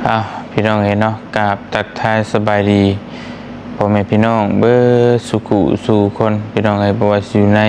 อ้าวพี่น้องเห็นเนาะกราบตักทายสบายดีพ่อแม่พี่น้องเบอร์สุขุสู่คนพี่น้องไอ้บ่ว่าสิอยู่ใน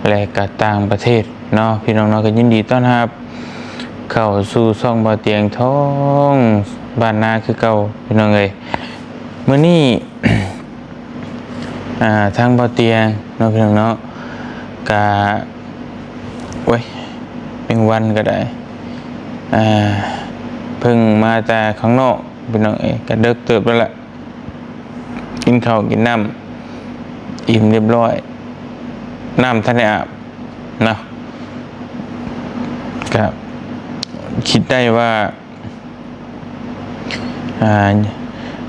และก็ต่างประเทศเนาะพี่น้องเนาะก็ยินดีต้อนรับเข้าสู่ช่องบ่อเตียงทองบ้านนาคือเก่าพี่น้องเอ้ยมื้อนี้ ทางบ่อเตียงเนาะพี่น้องเนาะกะเว้ยเป็นวันก็ได้เพิ่งมาแต่ข้างนอกพี่น้องก็เดิกเติบแล้วแหละกินข้าวกินน้ำอิ่มเรียบร้อยน้ำท่านได้อาบนะก็คิดได้ว่า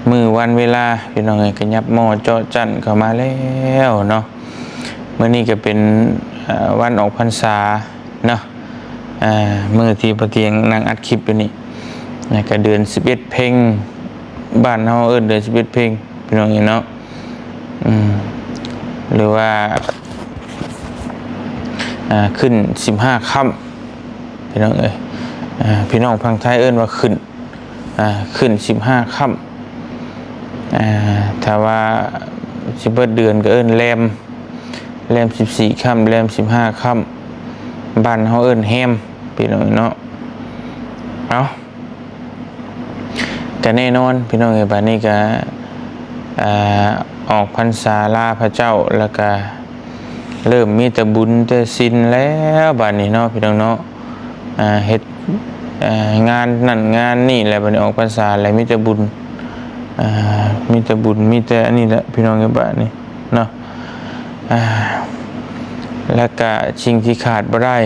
มือวันเวลาพี่น้องก็ยับหม้อเจาะจันเข้ามาแล้วเนาะเมื่อนี้ก็เป็นวันออกพรรษาเนาะมือที่ปะเตียงนั่งอัดคลิปอยู่นี่ก็เดือน11เพ็งบ้านเฮาเอิ้นเดือน11เพ็งพี่น้องเนาะหรือว่าขึ้น15ค่ำพี่น้องพี่น้องพังไทยเอิ้นว่าขึ้น15ค่ำถ้าว่าสิเบิดเดือนก็เอิ้นแรม14ค่ำแรม15ค่ำบ้านเฮาเอิ้นแฮมพี่น้องเนาะเอาก็แน่นอนพี่น้องบัดนี้ก็ออกพรรษาลาพระเจ้าแล้วก็เริ่มมีแต่บุญแต่ศีลแล้วบัดนี้เนาะพี่น้องเนาะเฮ็ดงานนั่นงานนี่แหละบัดนี้ออกพรรษาแล้วมีแต่บุญมีแต่บุญมีแต่อันนี้แหละพี่น้องบัดนี้เนาะแล้วก็สิ่งที่ขาดบ่ได้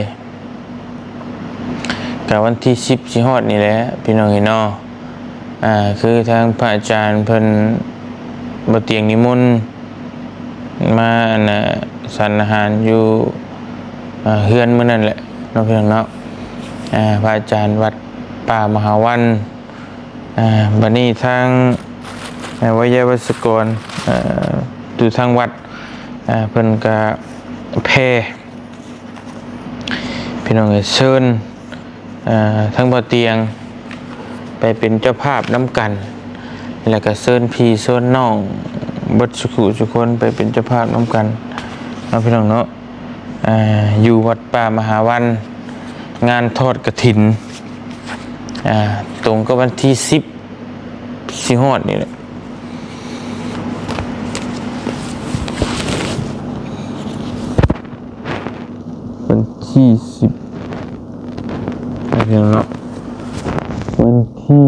ก็วันที่10สิฮอดนี่แหละพี่น้องเนาะคือทางพระอาจารย์เพิ่นบ่เตียงนิมนต์มาฉันอาหารอยู่เฮือนมื้อนั่นแหละเนาะพี่น้องเนาะพระอาจารย์วัดป่ามหาวันบัดนี้ทางวิทยาวัสกรอยู่ทางวัดเพิ่นก็แผ่พี่น้องเชิญทั้งบ่เตียงไปเป็นเจ้าภาพน้ำกันแล้วก็เชิญพี่เชิญน้องบัดสุขุทุกคนไปเป็นเจ้าภาพน้ำกันเนาะพี่น้องเนาะอยู่วัดป่ามหาวันงานทอดกฐินตรงกับวันที่10สิฮอดนี่แหละวันที่10พี่น้องเนาะวันที่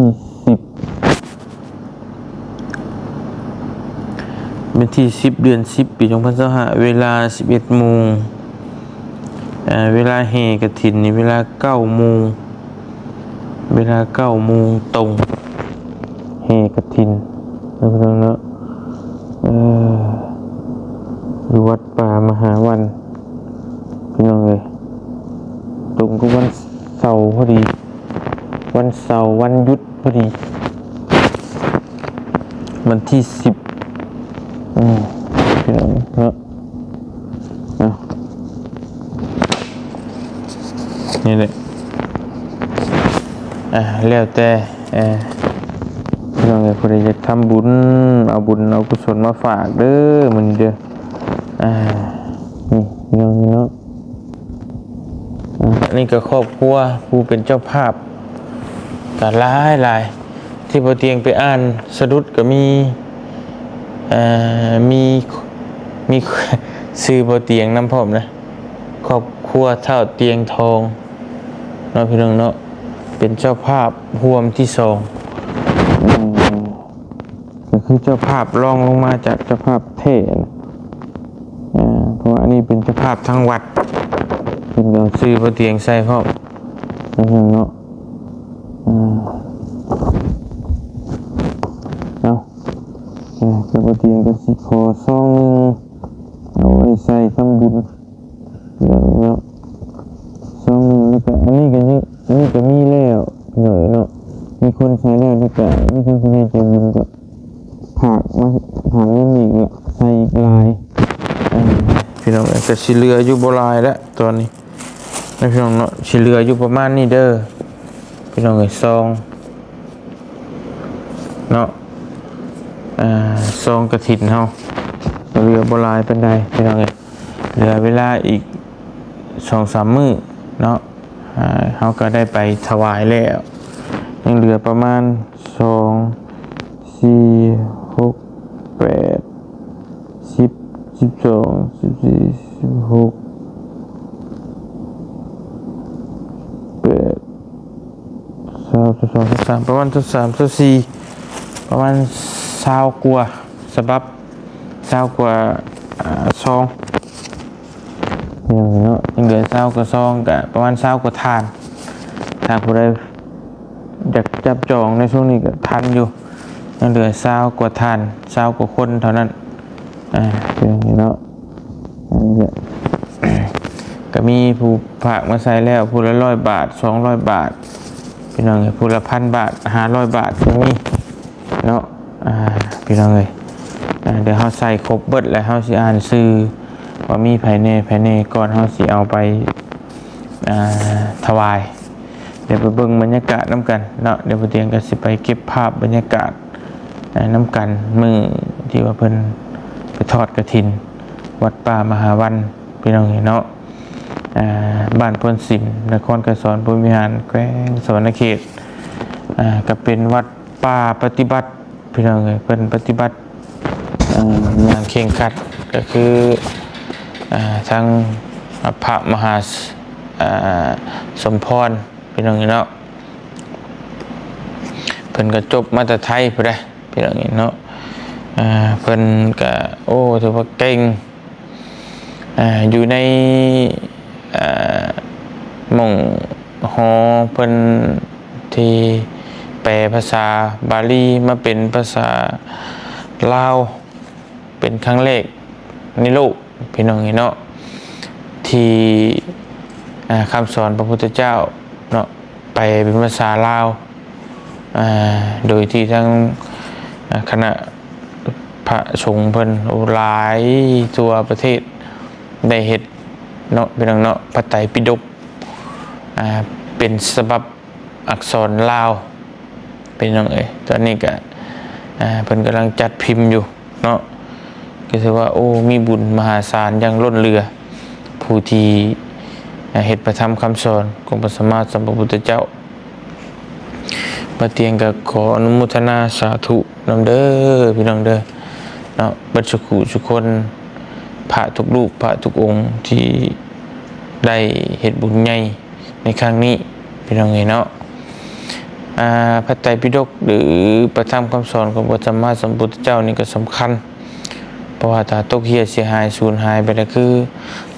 10เดือน10ปี2025เวลา 11 โมงเวลาแห่กฐินนี่เวลา 9 โมงเวลา 9 โมงตรงแห่กฐินนะพี่น้องเนาะอยู่วัดป่ามหาวันพี่น้องเลยตรงกับวันเสาร์พอดีวันเสาร์วันหยุดพอดีวันที่10พี่น้องเนาะนี่แหละแล้วแต่พี่น้องผู้ใดอยากทำบุญเอาบุญเอากุศลมาฝากเด้อมันเด้อนี่พี่น้องเนาะนี่ก็ครอบครัวผู้เป็นเจ้าภาพก็หลายที่บ่เตียงไปอ่านสะดุดก็มีซื้อบ่เตียงน้ำพร้อมนะครอบครัวเท่าเตียงทองเนาะพี่น้องเนาะเป็นเจ้าภาพร่วมที่2ก็คือเจ้าภาพรองลงมาจากเจ้าภาพเทศเพราะอันนี้เป็นเจ้าภาพทั้งวัดเป็นเอาซื้อบ่เตียงใส่พร้อมพี่น้องเนาะก็บ่เตียงก็สิขอซองนึงเอาไว้ใส่ทำบุญเนาะซองนึงแล้วก็อันนี้ก็มีแล้วเนาะมีคนใช้แล้วแล้วก็มีทั้งผู้ใหญ่ใจบุญก็ผักเงินอีกละใส่อีกลายพี่น้องก็สิเหลืออยู่บ่หลายแล้วตอนนี้พี่น้องเนาะสิเหลืออยู่ประมาณนี้เด้อพี่น้องซอง เนาะซองกระถินเฮาเรือบ่หลายปานใดพี่น้องเอ้ยเหลือเวลาอีก 2-3 มื้อเนาะเฮาก็ได้ไปถวายแล้วยังเหลือประมาณ2 4 6 8 10 12 14 16 22 23ประมาณ23 24ประมาณ20กว่าฉบับ20กว่าซองอย่างเนาะยังเหลือ20กว่าซองก็ประมาณ20กว่าทานถ้าผู้ใดอยากจับจองในช่วงนี้ก็ทันอยู่ยังเหลือ20กว่าทาน20กว่าคนเท่านั้นอย่างนี้เนาะอันนี้แหละ ก็มีผู้ฝากมาใส่แล้วผู้ละ100 บาท200 บาทพี่น้องเอ้ยผู้ละ1,000 บาท500 บาทก็มีเนาะพี่น้องเอ้ยเดี๋ยวเฮาใส่ครบเบิดแล้วเฮาสิอ่านชื่อว่ามีภายในก่อนเฮาสิเอาไปถวายเดี๋ยวไปเบิ่งบรรยากาศนํกันเนาะเดี๋ยวบ่เตียงก็สิไปเก็บภาพบรรยากาศนํกันมื้อที่ว่าเพิ่นไปทอดกฐินวัดป่ามหาวันพี่น้องเอ้ยเนาะบ้านพลสินนครไกรสอนภูมิหารแขวงสวรรณเขตก็เป็นวัดป่าปฏิบัติพี่น้องเอ้ยเพิ่นปฏิบัติอย่างเคร่งครัดก็คือทางพระมหาสมพรพี่น้องเอ้ยเนาะเพิ่นก็จบมาแต่ไทยพุ่นเด้พี่น้องเอ้ยเนาะเพิ่นก็โอ้ถือว่าเก่งอยู่ในหม่องหอเพิ่นที่แปลภาษาบาลีมาเป็นภาษาลาวเป็นครั้งแรกในโลกพี่น้องเนาะที่คำสอนพระพุทธเจ้าเนาะไปเป็นภาษาลาวโดยที่ทั้งคณะพระสงฆ์เพิ่นหลายทั่วประเทศได้เฮ็ดเนาะพี่น้องเนาะพระไตรปิฎกเป็นฉบับอักษรลาวเป็นน้องเอ้ยตอนนี้ก็เพิ่นกำลังจัดพิมพ์อยู่เนาะก็ถือว่าโอ้มีบุญมหาศาลอย่างล้นเรือผู้ที่เฮ็ดประธรรมคำสอนของพระสัมมาสัมพุทธเจ้ามาเตียงก็ขออนุโมทนาสาธุนำเด้อพี่น้องเด้อเนาะบัดทุกคนพระทุกรูปพระทุกองค์ที่ได้เฮ็ดบุญใหญ่ในครั้งนี้พี่น้องเอ้ยเนาะพระไตรปิฎกหรือประธรรมคำสอนของพระสัมมาสัมพุทธเจ้านี่ก็สำคัญเพราะว่าถ้าตกเหี่ยเสียหายสูญหายไปแล้วคือ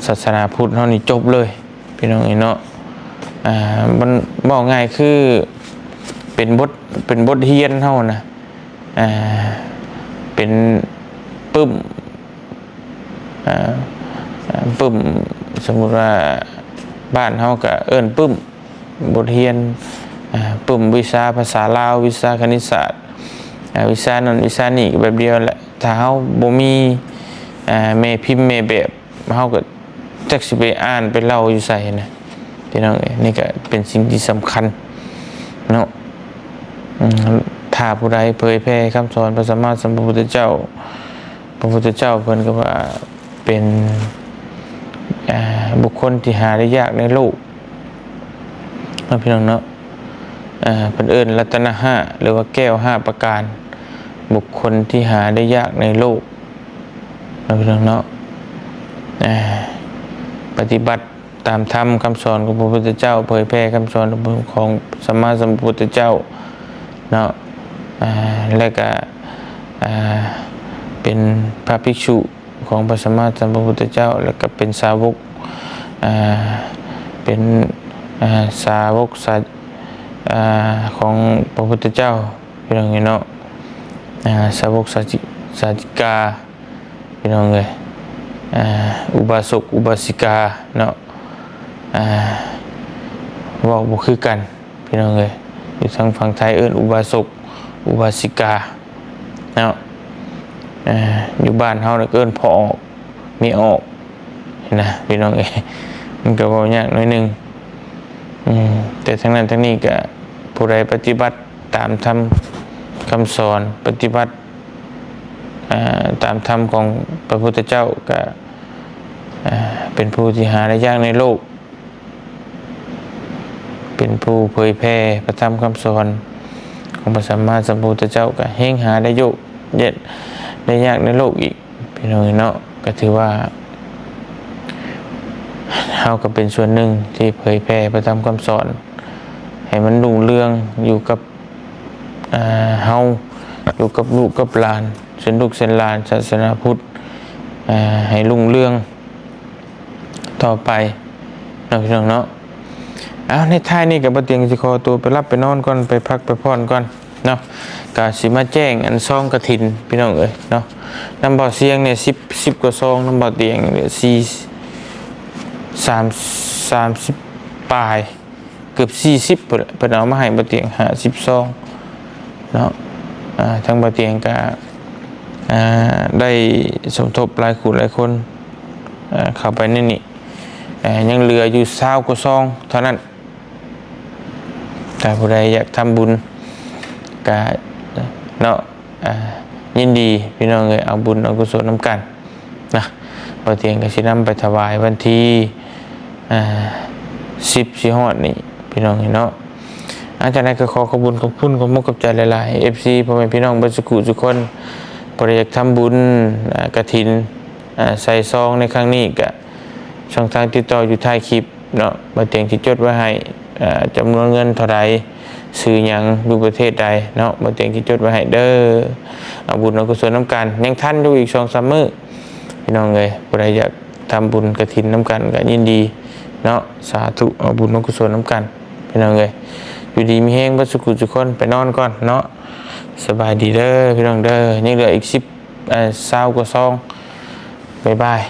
ศาสนาพุทธเฮานี่จบเลยพี่น้องเอ้ยเนาะมันบอกง่ายคือเป็นบทเรียนเฮานะเป็นปึ้มสมมุติว่าบ้านเฮาก็เอิ้นปึ้มบทเรียนปึ้มวิชาภาษาลาววิชาคณิตศาสตร์วิชานั้นวิชานี้แบบเดียวแหละถ้าเฮาบ่มีแม่พิมพ์แม่แบบเฮาก็จักสิไปอ่านไปเล่าอยู่ไสนะพี่น้องเอ้ยนี่ก็เป็นสิ่งที่สำคัญเนาะถ้าผู้ใดเผยแพร่คำสอนพระสัมมาสัมพุทธเจ้าเพิ่นก็ว่าเป็นบุคคลที่หาได้ยากในโลกพี่น้องเนาะเป็นเอิ้นรัตนะ5หรือว่าแก้ว5ประการบุคคลที่หาได้ยากในโลกพี่น้องเนาะปฏิบัติตามธรรมคำสอนของพระพุทธเจ้าเผยแพร่คำสอนของสัมมาสัมพุทธเจ้าเนาะและก็เป็นพระภิกษุของพระสัมมาสัมพุทธเจ้าแล้วก็เป็นสาวกเป็นสาวกของพระพุทธเจ้าพี่น้องเนาะสาวกสาจิกาพี่น้องเอ้ยอุบาสกอุบาสิกาเนาะเว้าบ่คือกันพี่น้องเอ้ยอยู่ทางฝั่งไทยเอิ้นอุบาสกอุบาสิกาเนาะอยู่บ้านเฮาน่ะเอิ้นพอออกมีออกนะพี่น้องเอ้ยมันก็เว้ายากหน่อยนึงแต่ทั้งนั้นทั้งนี้ก็ผู้ใดปฏิบัติตามธรรมค ำสอนปฏิบัติตามธรรมของพระพุทธเจ้าก็เป็นผู้ที่หาได้ยากในโลกเป็นผู้เผยแพร่พระธรรมคำสอนของพระสัมมาสัมพุทธเจ้าก็เฮงหาได้โยกเย็ดได้ยากในโลกอีกพี่น้องเนาะก็ถือว่าเฮาก็เป็นส่วนหนึ่งที่เผยแพร่พระธรรมคำสอนให้มันรุ่งเรืองอยู่กับเฮาอยู่กับลูกกับหลานเส้นลูกเส้นหลานศาสนาพุทธให้รุ่งเรืองต่อไปเนาะพี่น้องเนาะในท้ายนี่กับบ่เตียงสิขอตัวไปรับไปนอนก่อนไปพักไปพรก่อนเนาะก็สิมาแจ้งอันซองกฐินพี่น้องเอ้ยเนาะน้ำบ่อเสียงเนี่ย10กว่าซองน้ำบ่อเตียงเนี่ย30ปลายเกือบ40พุ่นแหละเพิ่นเอามาให้บ่เตียง50ซองเนาะทางบ่เตียงก็ได้สมทบหลายคู่หลายคนเข้าไปในนี่ยังเหลืออยู่20กว่าซองเท่านั้นถ้าผู้ใดอยากทำบุญก็เนาะยินดีพี่น้องเอ้ยเอาบุญเอากุศลนำกันนะบ่เตียงก็สินำไปถวายวันที่10สิฮอดนี่พี่น้องเนาะจากนั้นก็ขอขอบคุณขอบมุกกับใจหลายๆ FC พ่อแม่พี่น้องเบิดสุขุทุกคนบ่ได้อยากทำบุญกฐินใส่ซองในครั้งนี้ก็ช่องทางติดต่ออยู่ท้ายคลิปเนาะบ่เตียงสิจดไว้ให้จำนวนเงินเท่าใดซื้อหยังอยู่ประเทศใดเนาะบ่เตียงสิจดไว้ให้เด้อเอาบุญเอากุศลนำกันยังทันอยู่อีก 2-3 มื้อพี่น้องเอ้ยผู้ใดอยากทำบุญกฐินนำกันก็ยินดีเนาะสาธุเอาบุญเอากุศลนำกันพี่น้องเอ้ยอยู่ดีมีแฮงเบิดสุขุทุกคนไปนอนก่อนเนาะสบายดีเด้อพี่น้องเด้อยังเหลืออีก20กว่าซองบ๊ายบาย